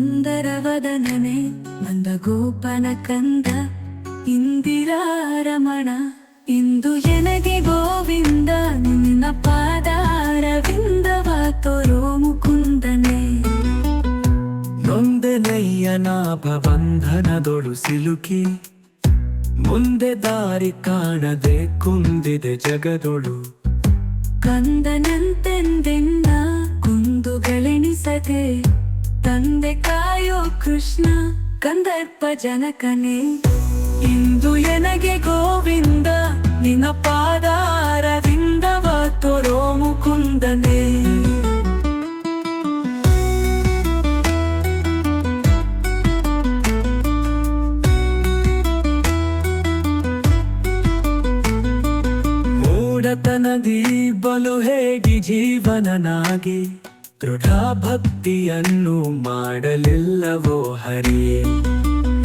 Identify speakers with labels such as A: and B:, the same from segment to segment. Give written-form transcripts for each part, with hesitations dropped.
A: ಸುಂದರವದನನೆ ನಂದಗೋಪನ ಕಂದ ಇಂದಿರಾರಮಣ ಇಂದು ಎನಗೆ ಗೋವಿಂದ ನಿನ್ನ ಪಾದಾರವಿಂದವ ತೋರೋ ಮುಕುಂದನೆ
B: ನೊಂದೆನಯ್ಯನಾಭ ಬಂಧನದೊಳು ಸಿಲುಕಿ ಮುಂದೆ ದಾರಿ ಕಾಣದೆ ಕುಂದಿದೆ ಜಗದೊಳು
A: ಕಂದನಂತೆಂದೆನ್ನ ಕುಂದುಗಳೆಣಿಸದೆ ತಂದೆ ಕಾಯೋ ಕೃಷ್ಣ ಕಂದರ್ಪ ಜನಕನೇ ಇಂದು ಎನಗೆ ಗೋವಿಂದ ನಿನ್ನ ಪಾದಾರವಿಂದವ ತೋರೋ ಮುಕುಂದನೆ ಮೂಢತನದಿ ಬಲು ಹೇಗಿ ಜೀವನನಾಗಿ ದೃಢ ಭಕ್ತಿಯನ್ನು ಮಾಡಲಿಲ್ಲವೋ ಹರಿಯೇ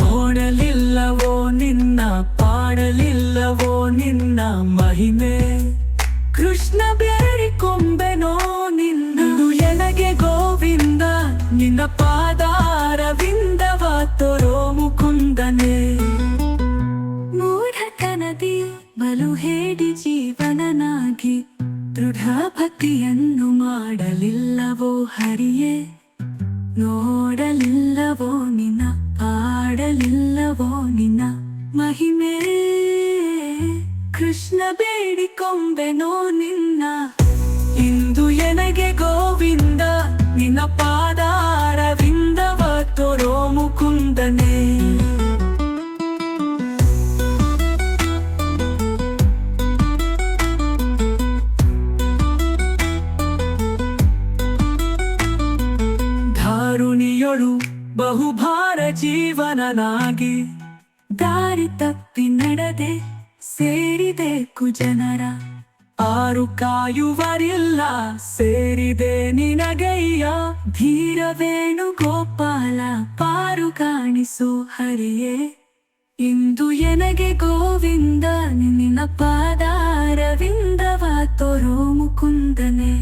A: ನೋಡಲಿಲ್ಲವೋ ನಿನ್ನ ಪಾಡಲಿಲ್ಲವೋ ನಿನ್ನ ಮಹಿಮೆ ಕೃಷ್ಣ ಬೇಡಿಕೊಂಬೆನೋ ನಿನ್ನದು ಎನಗೆ ಗೋವಿಂದ ನಿನ್ನ ಪಾದಾರವಿಂದವ ತೋರೋ ಮುಕುಂದನೆ ಮೂಢತನದಿ ಬಲು ಹೇಡಿ ಜೀವನನಾಗಿ ದೃಢ ಭಕ್ತಿಯನ್ನು ಮಾಡಲಿಲ್ಲವೋ ಹರಿಯೇ ನೋಡಲಿಲ್ಲವೋ ನಿನ್ನ ಆಡಲಿಲ್ಲವೋ ನಿನ್ನ ಮಹಿಮೆ ಕೃಷ್ಣ ಬೇಡಿಕೊಂಬೆನೋ ನಿನ್ನ ಇಂದು ಎನಗೆ ಗೋವಿಂದ ನಿನ್ನ ಪಾದಾರವಿಂದವ ತೋರೋ ಮುಕುಂದನೆ ಬಹುಭಾರ ಜೀವನನಾಗಿ ದಾರಿ ತಪ್ಪಿ ನಡೆದೆ ಸೇರಿದೆ ಕುಜನರ ಆರು ಕಾಯುವರಿಲ್ಲ ಸೇರಿದೆ ನಿನಗಯ್ಯ ಧೀರ ವೇಣುಗೋಪಾಲ ಪಾರು ಕಾಣಿಸು ಹರಿಯೇ ಇಂದು ಎನಗೆ ಗೋವಿಂದ ನಿನ್ನ ಪಾದಾರವಿಂದವ ತೋರೋ ಮುಕುಂದನೆ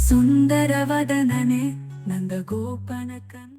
A: ಸುಂದರವದನನೆ ನಂದಗೋಪನ ಕಂದ